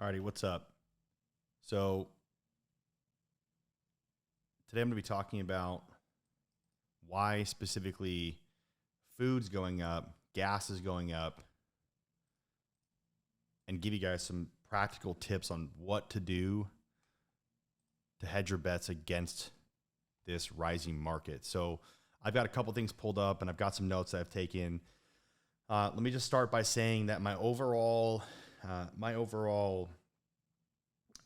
Alrighty, what's up? So today I'm going to be talking about why specifically food's going up, gas is going up, and give you guys some practical tips on what to do to hedge your bets against this rising market. So I've got a couple things pulled up and I've got some notes that I've taken. Let me just start by saying that my overall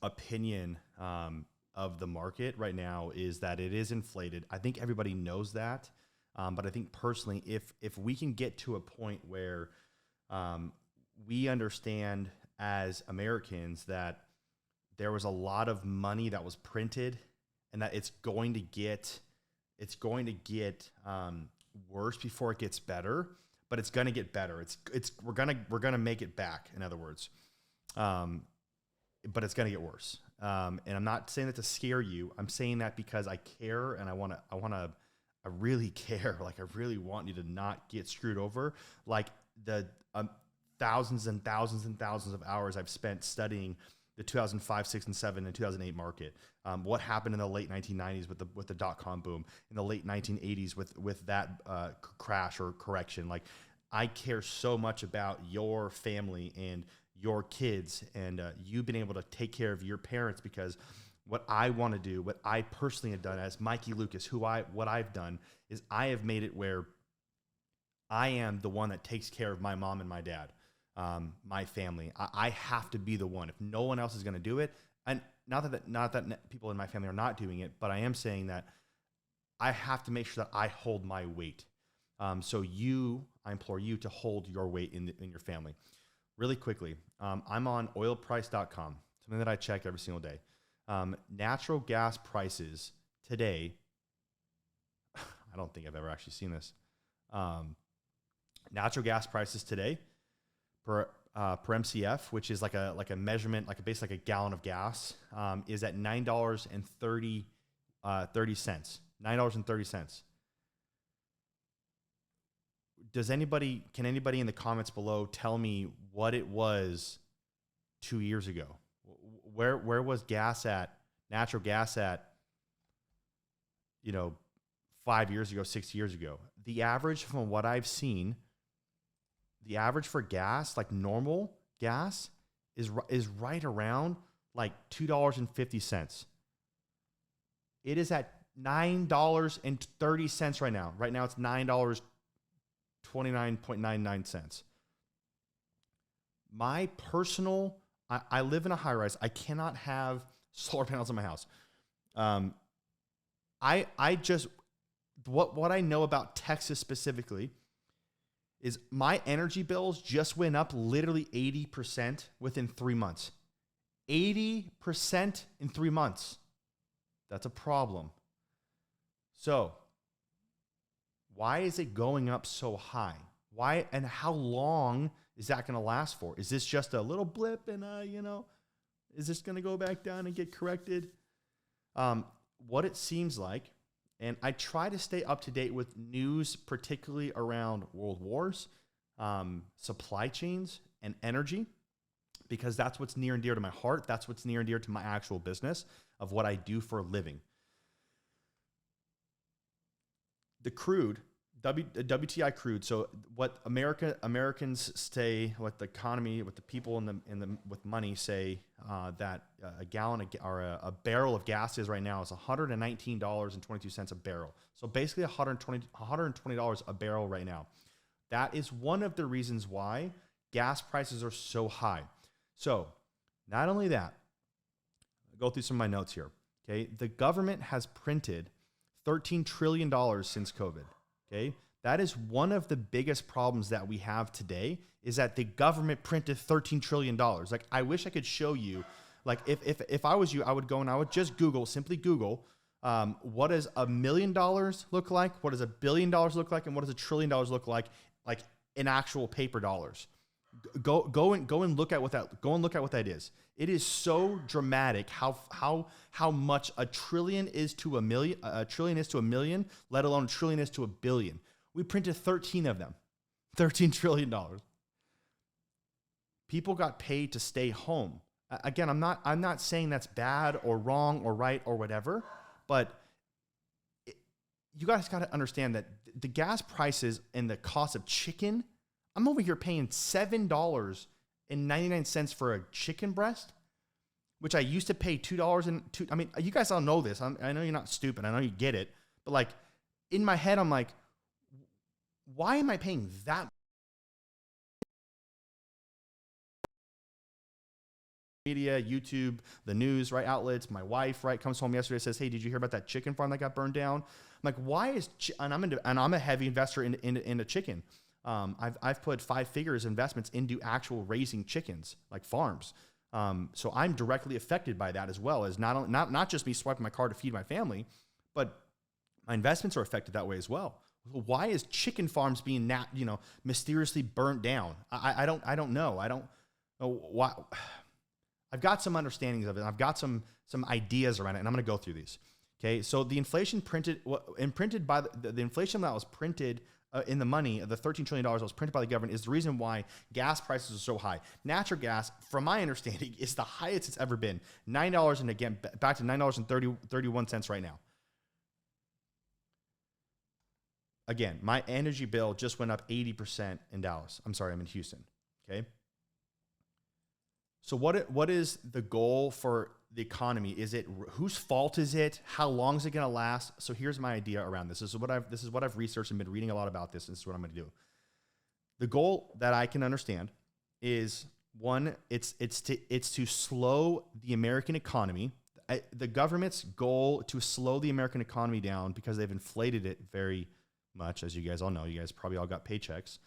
opinion of the market right now is that it is inflated. I think everybody knows that, but I think personally, if we can get to a point where we understand as Americans that there was a lot of money that was printed, and that it's going to get worse before it gets better, but it's going to get better. We're gonna make it back. In other words. But it's going to get worse. And I'm not saying that to scare you. I'm saying that because I care and I really care. Like, I really want you to not get screwed over. Like the thousands and thousands and thousands of hours I've spent studying the 2005, 6, and 7, and 2008 market. What happened in the late 1990s with the dot-com boom, in the late 1980s with that crash or correction. Like, I care so much about your family and your kids and you being able to take care of your parents, because what I want to do, what I personally have done as Mikey Lucas, what I've done is I have made it where I am the one that takes care of my mom and my dad, my family. I have to be the one. If no one else is going to do it, and not that people in my family are not doing it, but I am saying that I have to make sure that I hold my weight. So I implore you to hold your weight in your family. Really quickly, I'm on oilprice.com, something that I check every single day. Natural gas prices today, I don't think I've ever actually seen this. Natural gas prices today per MCF, which is like a measurement, basically like a gallon of gas, is at $9.30. $9.30. Can anybody in the comments below tell me what it was 2 years ago? Where was natural gas at, 5 years ago, 6 years ago? The average, from what I've seen, the average for gas, like normal gas, is right around like $2.50. It is at $9.30 right now. Right now it's $9.29.99. My personal, I live in a high rise. I cannot have solar panels on my house. What I know about Texas specifically is my energy bills just went up literally 80% within 3 months. 80% in 3 months. That's a problem. So, why is it going up so high? Why and how long is that going to last for? Is this just a little blip and, is this going to go back down and get corrected? What it seems like, and I try to stay up to date with news, particularly around world wars, supply chains, and energy, because that's what's near and dear to my heart. That's what's near and dear to my actual business of what I do for a living. The crude, WTI crude. So what Americans say, what the economy, what the people with money say, that a gallon or a barrel of gas is right now is $119.22 a barrel. So basically $120 a barrel right now. That is one of the reasons why gas prices are so high. So not only that, I'll go through some of my notes here. Okay, the government has printed $13 trillion since COVID. Okay, that is one of the biggest problems that we have today, is that the government printed $13 trillion. Like, I wish I could show you, like, if I was you, I would go and I would just simply Google, what does $1 million look like? What does $1 billion look like? And what does $1 trillion look like in actual paper dollars? Go and look at what that is. It is so dramatic how much a trillion is to a million, let alone a trillion is to a billion. We printed 13 of them, $13 trillion. People got paid to stay home. Again, I'm not saying that's bad or wrong or right or whatever, but you guys got to understand that the gas prices and the cost of chicken, I'm over here paying $7.99 for a chicken breast, which I used to pay $2 I mean, you guys all know this. I know you're not stupid. I know you get it. But like in my head, I'm like, why am I paying that? Media, YouTube, the news, right? Outlets. My wife, right, comes home yesterday, says, "Hey, did you hear about that chicken farm that got burned down?" I'm like, "Why is?" And I'm a heavy investor into chicken. I've put 5 figures investments into actual raising chickens, like farms. So I'm directly affected by that as well as not just me swiping my card to feed my family, but my investments are affected that way as well. Why is chicken farms being mysteriously burnt down? I don't know. I don't know why. I've got some understandings of it. I've got some ideas around it, and I'm going to go through these. Okay, so the inflation imprinted by the inflation that was printed in the money, the $13 trillion that was printed by the government, is the reason why gas prices are so high. Natural gas, from my understanding, is the highest it's ever been. $9, and again, back to $9.31 right now. Again, my energy bill just went up 80% in Dallas. I'm sorry, I'm in Houston. Okay. So what is the goal for the economy? Is it whose fault is it? How long is it going to last? So here's my idea around this. This is what I've researched and been reading a lot about this. And this is what I'm going to do. The goal that I can understand is one, it's to slow the American economy. The government's goal to slow the American economy down because they've inflated it very much, as you guys all know. You guys probably all got paychecks.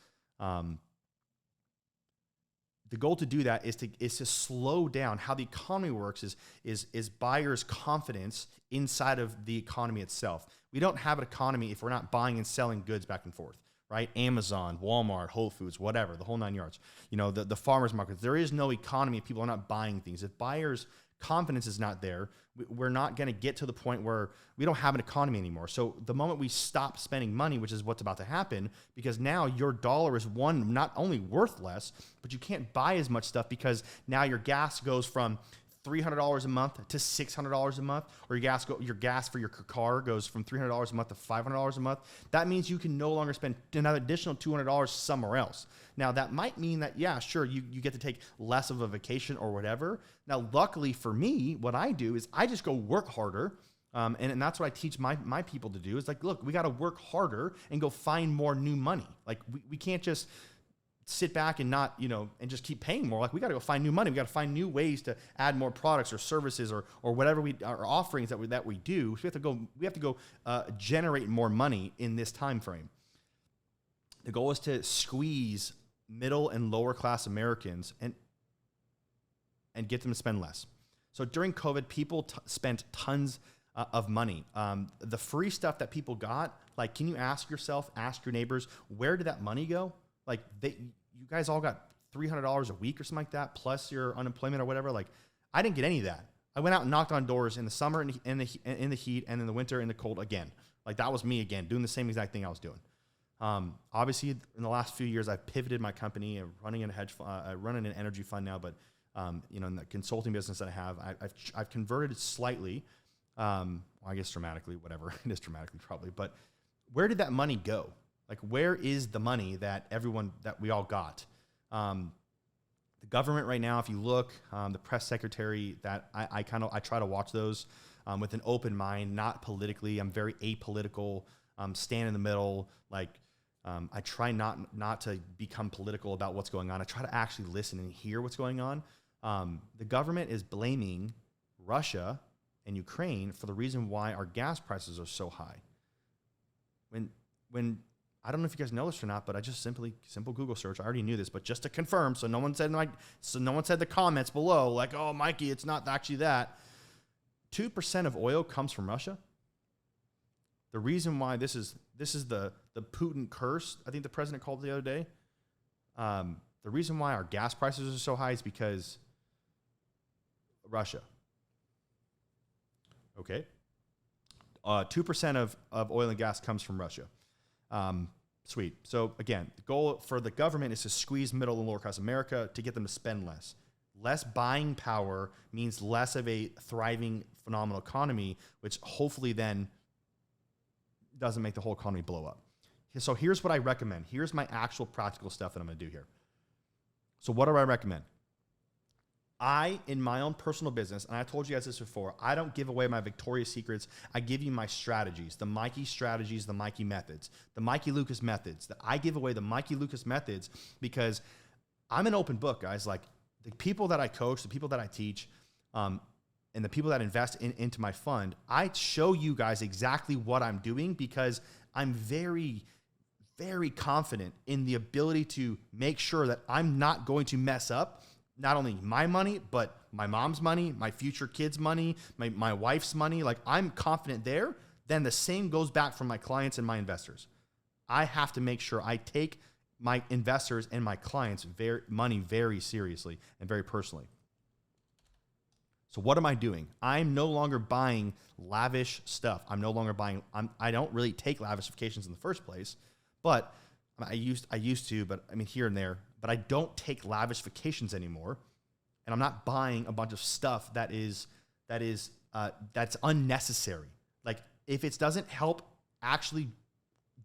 The goal to do that is to slow down. How the economy works is buyers' confidence inside of the economy itself. We don't have an economy if we're not buying and selling goods back and forth, right? Amazon, Walmart, Whole Foods, whatever, the whole 9 yards. The farmers markets. There is no economy if people are not buying things. If buyers' confidence is not there, we're not going to get to the point where we don't have an economy anymore. So the moment we stop spending money, which is what's about to happen, because now your dollar is not only worth less, but you can't buy as much stuff because now your gas goes from $300 a month to $600 a month, or your gas for your car goes from $300 a month to $500 a month. That means you can no longer spend another additional $200 somewhere else. Now that might mean that, yeah, sure, you get to take less of a vacation or whatever. Now, luckily for me, what I do is I just go work harder. And that's what I teach my people to do is like, look, we got to work harder and go find more new money. Like we can't just sit back and not, and just keep paying more. Like we got to go find new money. We got to find new ways to add more products or services or whatever our offerings that we do. So we have to go generate more money in this time frame. The goal is to squeeze middle and lower class Americans and get them to spend less. So during COVID, people spent tons of money. The free stuff that people got, like, can you ask your neighbors, where did that money go? Like you guys all got $300 a week or something like that, plus your unemployment or whatever. Like, I didn't get any of that. I went out and knocked on doors in the summer, in the heat, and in the winter, in the cold again. Like, that was me again, doing the same exact thing I was doing. Obviously, in the last few years, I've pivoted my company and running in a hedge fund, running an energy fund now. But in the consulting business that I have, I've converted slightly. I guess dramatically, whatever it is, dramatically probably. But where did that money go? Like, where is the money that we all got? The government right now, if you look, the press secretary, that I try to watch those with an open mind, not politically. I'm very apolitical, stand in the middle. Like, I try not to become political about what's going on. I try to actually listen and hear what's going on. The government is blaming Russia and Ukraine for the reason why our gas prices are so high. When I don't know if you guys know this or not, but I just simple Google search. I already knew this, but just to confirm, so no one said the comments below like, "Oh, Mikey, it's not actually that." 2% of oil comes from Russia. The reason why this is the Putin curse, I think the president called it the other day. The reason why our gas prices are so high is because Russia. Okay. 2% of oil and gas comes from Russia. Sweet. So again, the goal for the government is to squeeze middle and lower class America to get them to spend less. Less buying power means less of a thriving, phenomenal economy, which hopefully then doesn't make the whole economy blow up. So here's what I recommend. Here's my actual practical stuff that I'm going to do here. So what do I recommend? In my own personal business, and I told you guys this before, I don't give away my Victoria's Secrets. I give you my strategies, the Mikey strategies, the Mikey methods, the Mikey Lucas methods. That I give away the Mikey Lucas methods because I'm an open book, guys. Like the people that I coach, the people that I teach, and the people that invest into my fund, I show you guys exactly what I'm doing because I'm very, very confident in the ability to make sure that I'm not going to mess up not only my money, but my mom's money, my future kids' money, my wife's money. Like I'm confident there. Then the same goes back for my clients and my investors. I have to make sure I take my investors and my clients' money very seriously and very personally. So what am I doing? I'm no longer buying lavish stuff. I'm no longer buying, I don't really take lavish vacations in the first place, but I used to, but I mean here and there, but I don't take lavish vacations anymore. And I'm not buying a bunch of stuff that's unnecessary. Like if it doesn't help actually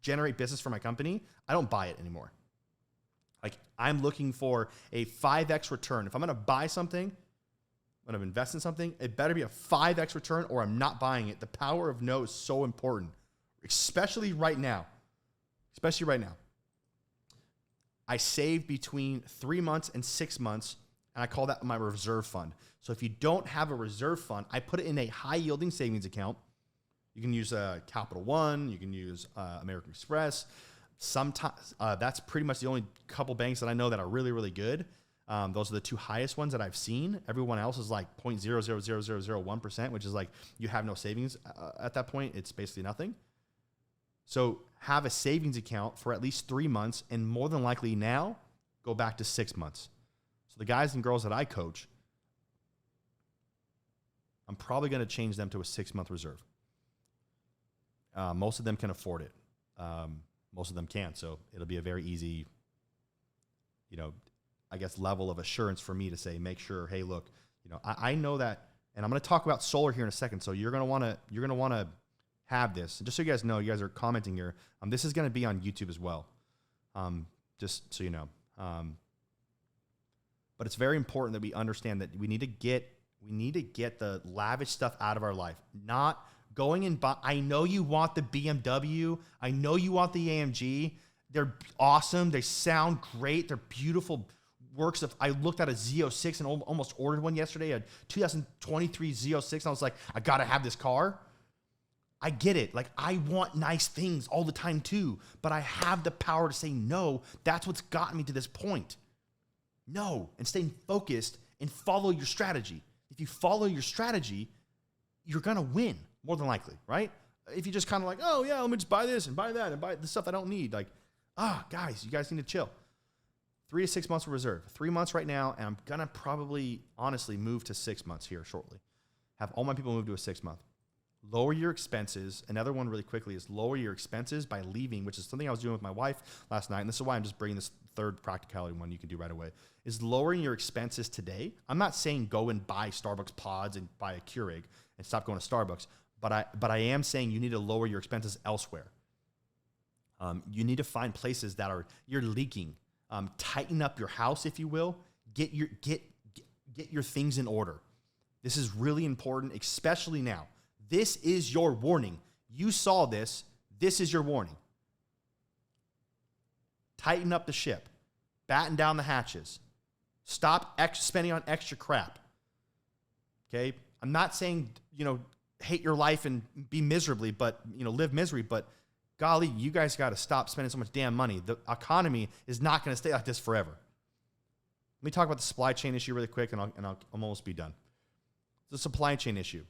generate business for my company, I don't buy it anymore. Like I'm looking for a 5x return. If I'm going to buy something, when I'm investing in something, it better be a 5x return or I'm not buying it. The power of no is so important, especially right now. I save between 3 months and 6 months, and I call that my reserve fund. So if you don't have a reserve fund, I put it in a high-yielding savings account. You can use Capital One. You can use American Express. Sometimes that's pretty much the only couple banks that I know that are really, really good. Those are the two highest ones that I've seen. Everyone else is like 0.000001%, which is like you have no savings at that point. It's basically nothing. So have a savings account for at least 3 months, and more than likely now, go back to 6 months. So the guys and girls that I coach, I'm probably going to change them to a 6-month reserve. Most of them can afford it. Most of them can't. So it'll be a very easy, I guess, level of assurance for me to say, make sure, hey, look, I know that, and I'm going to talk about solar here in a second. So you're going to want to have this. And just so you guys know, you guys are commenting here. This is going to be on YouTube as well. Just so you know. But it's very important that we understand that we need to get the lavish stuff out of our life. Not going and buy. I know you want the BMW. I know you want the AMG. They're awesome. They sound great. They're beautiful works of. I looked at a Z06 and almost ordered one yesterday, a 2023 Z06. And I was like, I got to have this car. I get it. Like I want nice things all the time too, but I have the power to say no. That's what's gotten me to this point. No, and staying focused and follow your strategy. If you follow your strategy, you're going to win more than likely, right? If you just kind of like, oh yeah, let me just buy this and buy that and buy the stuff I don't need. Like, guys, you guys need to chill. 3 to 6 months of reserve, 3 months right now. And I'm going to probably honestly move to 6 months here shortly. Have all my people move to a 6 month. Lower your expenses. Another one really quickly is lower your expenses by leaving, which is something I was doing with my wife last night. And this is why I'm just bringing this third practicality one you can do right away, is lowering your expenses today. I'm not saying go and buy Starbucks pods and buy a Keurig and stop going to Starbucks, but I am saying you need to lower your expenses elsewhere. You need to find places that you're leaking. Tighten up your house, if you will. Get your things in order. This is really important, especially now. This is your warning. You saw this. This is your warning. Tighten up the ship. Batten down the hatches. Stop spending on extra crap. Okay? I'm not saying, hate your life and be miserably, but, live misery. But golly, you guys got to stop spending so much damn money. The economy is not going to stay like this forever. Let me talk about the supply chain issue really quick, and I'll almost be done. The supply chain issue.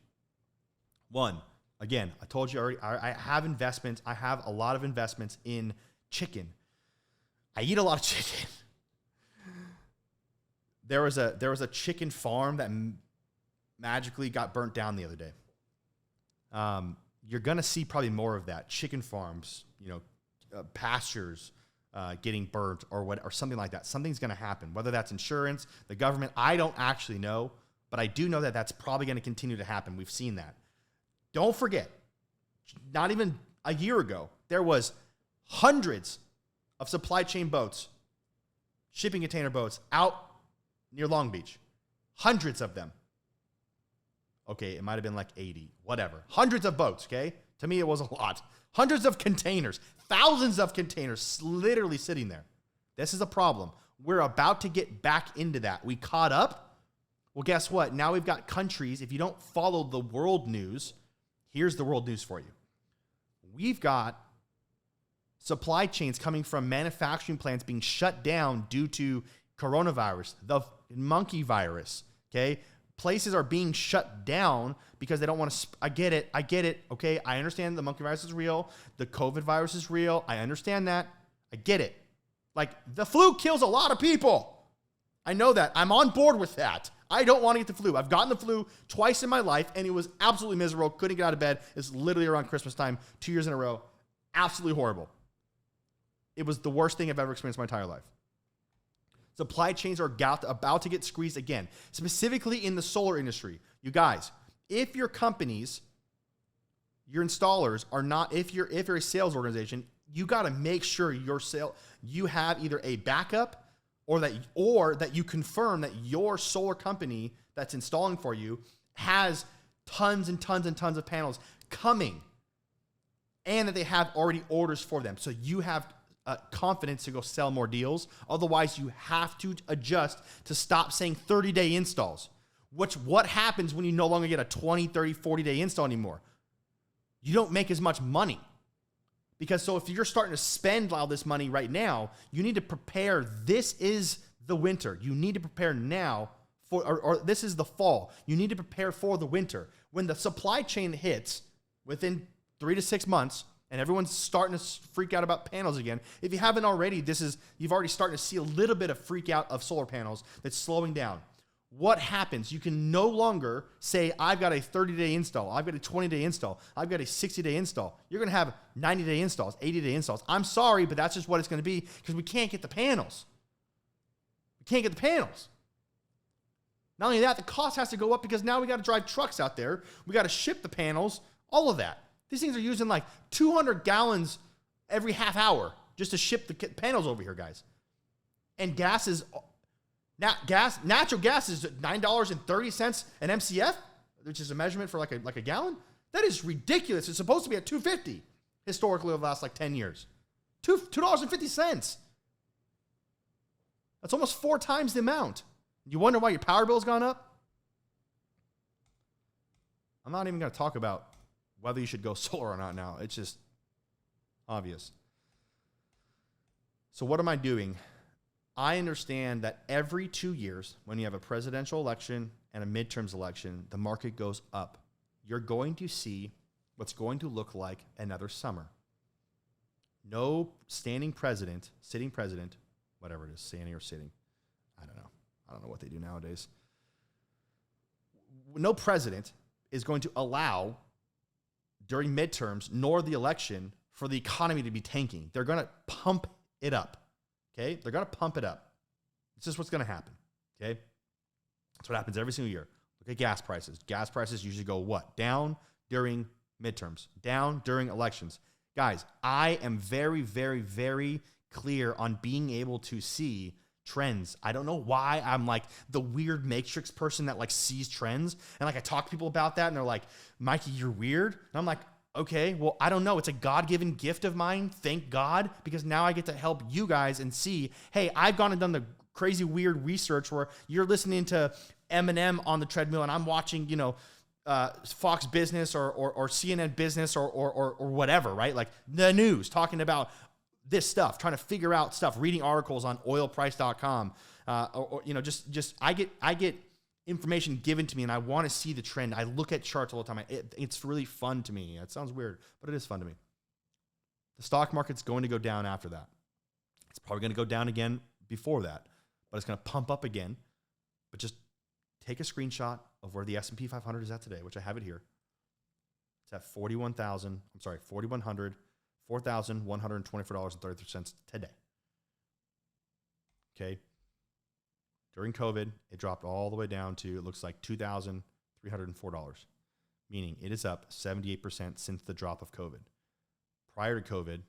One, again, I told you already, I have investments. I have a lot of investments in chicken. I eat a lot of chicken. There was a chicken farm that magically got burnt down the other day. You're going to see probably more of that. Chicken farms, pastures, getting burnt or something like that. Something's going to happen, whether that's insurance, the government. I don't actually know, but I do know that that's probably going to continue to happen. We've seen that. Don't forget, not even a year ago, there was hundreds of supply chain boats, shipping container boats out near Long Beach. Hundreds of them. Okay, it might have been like 80, whatever. Hundreds of boats, okay? To me, it was a lot. Hundreds of containers, thousands of containers literally sitting there. This is a problem. We're about to get back into that. We caught up. Well, guess what? Now we've got countries. If you don't follow the world news, here's the world news for you. We've got supply chains coming from manufacturing plants being shut down due to coronavirus, the monkey virus, okay? Places are being shut down because they don't want to. I get it. Okay, I understand the monkey virus is real. The COVID virus is real. I understand that. I get it. Like, the flu kills a lot of people. I know that. I'm on board with that. I don't want to get the flu. I've gotten the flu twice in my life, and it was absolutely miserable. Couldn't get out of bed. It's literally around Christmas time, 2 years in a row. Absolutely horrible. It was the worst thing I've ever experienced in my entire life. Supply chains are about to get squeezed again, specifically in the solar industry. You guys, if your companies, your installers are not, if you're a sales organization, you got to make sure you have either a backup or that you confirm that your solar company that's installing for you has tons and tons and tons of panels coming, and that they have already orders for them. So you have confidence to go sell more deals. Otherwise, you have to adjust to stop saying 30-day installs. What happens when you no longer get a 20, 30, 40-day install anymore? You don't make as much money. Because if you're starting to spend all this money right now, you need to prepare. This is the winter. You need to prepare now or this is the fall. You need to prepare for the winter. When the supply chain hits within 3 to 6 months, and everyone's starting to freak out about panels again. If you haven't already, you've already started to see a little bit of freak out of solar panels that's slowing down. What happens? You can no longer say, I've got a 30-day install. I've got a 20-day install. I've got a 60-day install. You're going to have 90-day installs, 80-day installs. I'm sorry, but that's just what it's going to be because we can't get the panels. We can't get the panels. Not only that, the cost has to go up because now we got to drive trucks out there. We got to ship the panels, all of that. These things are using like 200 gallons every half hour just to ship the panels over here, guys. And natural gas is $9.30 an MCF, which is a measurement for like a gallon. That is ridiculous. It's supposed to be at $2.50 historically over the last like 10 years. $2.50. That's almost 4 times the amount. You wonder why your power bill's gone up? I'm not even going to talk about whether you should go solar or not now. It's just obvious. So what am I doing? I understand that every 2 years, when you have a presidential election and a midterms election, the market goes up. You're going to see what's going to look like another summer. No sitting president, whatever it is, standing or sitting. I don't know what they do nowadays. No president is going to allow during midterms nor the election for the economy to be tanking. They're going to pump it up. Okay? They're going to pump it up. It's just what's going to happen. Okay? That's what happens every single year. Look at gas prices. Gas prices usually go what? Down during midterms. Down during elections. Guys, I am very, very, very clear on being able to see trends. I don't know why I'm like the weird matrix person that like sees trends. And like I talk to people about that and they're like, Mikey, you're weird. And I'm like, okay, well, I don't know. It's a God-given gift of mine. Thank God. Because now I get to help you guys and see, hey, I've gone and done the crazy weird research where you're listening to Eminem on the treadmill and I'm watching, Fox Business or CNN Business or whatever, right? Like the news talking about this stuff, trying to figure out stuff, reading articles on oilprice.com, I get information given to me and I want to see the trend. I look at charts all the time. It's really fun to me. It sounds weird, but it is fun to me. The stock market's going to go down after that. It's probably going to go down again before that, but it's going to pump up again. But just take a screenshot of where the S&P 500 is at today, which I have it here. It's at $4,124.33 today. Okay. During COVID, it dropped all the way down to, it looks like $2,304, meaning it is up 78% since the drop of COVID. Prior to COVID,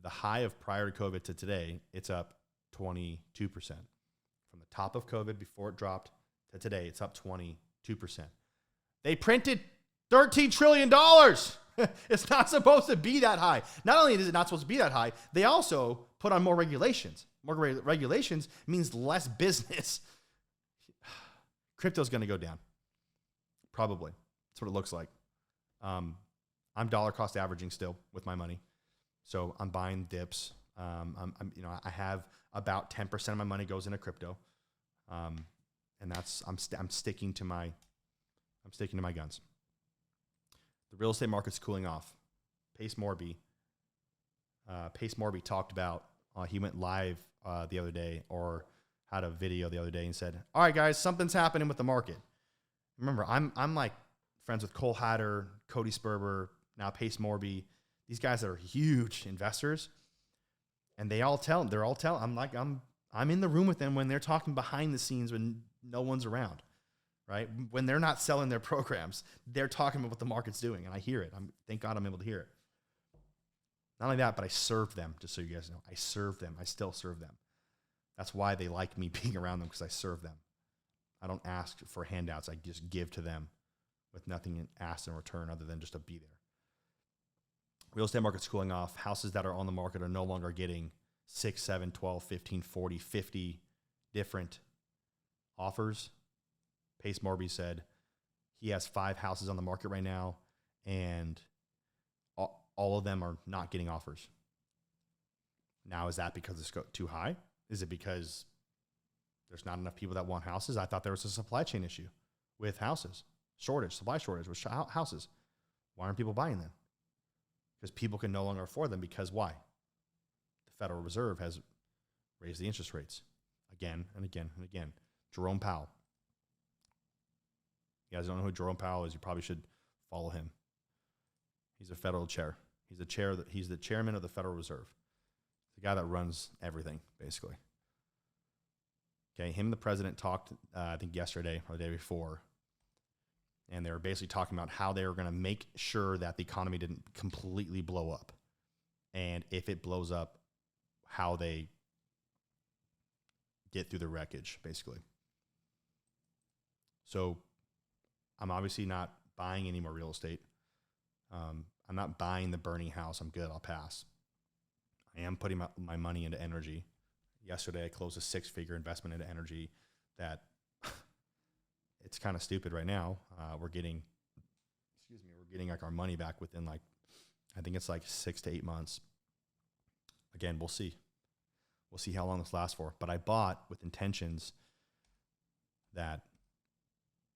the high of prior to COVID to today, it's up 22%. From the top of COVID before it dropped to today, it's up 22%. They printed $13 trillion. It's not supposed to be that high. Not only is it not supposed to be that high, they also put on more regulations. More regulations means less business. Crypto's going to go down. Probably. That's what it looks like. I'm dollar cost averaging still with my money. So I'm buying dips. I have about 10% of my money goes into crypto. And that's, I'm sticking to my guns. The real estate market's cooling off. Pace Morby talked about, he went live the other day, or had a video the other day, and said, all right, guys, something's happening with the market. Remember, I'm like friends with Cole Hatter, Cody Sperber, now Pace Morby. These guys that are huge investors, and they're all telling, I'm in the room with them when they're talking behind the scenes when no one's around. Right? When they're not selling their programs, they're talking about what the market's doing, and I hear it. Thank God I'm able to hear it. Not only that, but I serve them, just so you guys know. I serve them. I still serve them. That's why they like me being around them, because I serve them. I don't ask for handouts. I just give to them with nothing asked in return other than just to be there. Real estate market's cooling off. Houses that are on the market are no longer getting 6, 7, 12, 15, 40, 50 different offers. Pace Morby said he has 5 houses on the market right now, and all of them are not getting offers. Now, is that because it's too high? Is it because there's not enough people that want houses? I thought there was a supply chain issue with houses. Supply shortage with houses. Why aren't people buying them? Because people can no longer afford them. Because why? The Federal Reserve has raised the interest rates again and again and again. Jerome Powell. You guys don't know who Jerome Powell is, you probably should follow him. He's a federal chair. He's the chairman of the Federal Reserve. The guy that runs everything, basically. Okay, him and the president talked, I think yesterday or the day before, and they were basically talking about how they were going to make sure that the economy didn't completely blow up. And if it blows up, how they get through the wreckage, basically. So I'm obviously not buying any more real estate. I'm not buying the burning house. I'm good. I'll pass. I am putting my money into energy. Yesterday, I closed a 6-figure investment into energy that it's kind of stupid right now. We're getting like our money back within I think it's like 6 to 8 months. Again, we'll see. We'll see how long this lasts for. But I bought with intentions that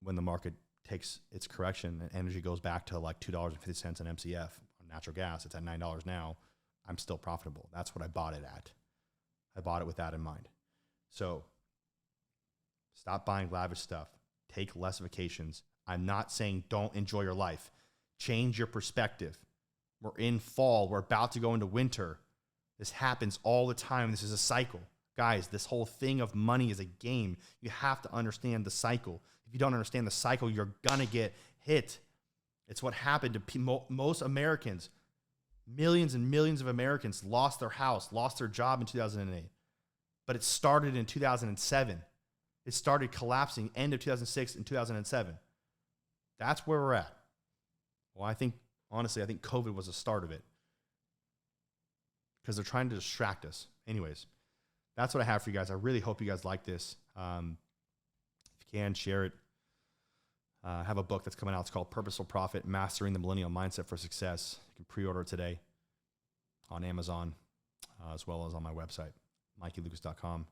when the market takes its correction and energy goes back to like $2.50 an MCF on natural gas, it's at $9 now, I'm still profitable. That's what I bought it at. I bought it with that in mind. So stop buying lavish stuff. Take less vacations. I'm not saying don't enjoy your life. Change your perspective. We're in fall. We're about to go into winter. This happens all the time. This is a cycle. Guys, this whole thing of money is a game. You have to understand the cycle. If you don't understand the cycle, you're going to get hit. It's what happened to most Americans. Millions and millions of Americans lost their house, lost their job in 2008. But it started in 2007. It started collapsing end of 2006 and 2007. That's where we're at. Well, honestly, I think COVID was the start of it. Because they're trying to distract us. Anyways, that's what I have for you guys. I really hope you guys like this. If you can, share it. I have a book that's coming out. It's called Purposeful Profit, Mastering the Millennial Mindset for Success. You can pre-order it today on Amazon, as well as on my website, MikeyLucas.com.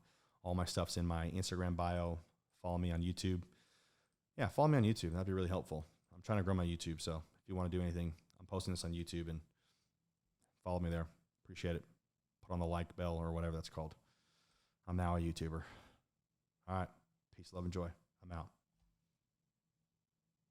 All my stuff's in my Instagram bio. Follow me on YouTube. Yeah, follow me on YouTube. That'd be really helpful. I'm trying to grow my YouTube, so if you want to do anything, I'm posting this on YouTube, and follow me there. Appreciate it. Put on the like bell or whatever that's called. I'm now a YouTuber. All right. Peace, love, and joy. I'm out.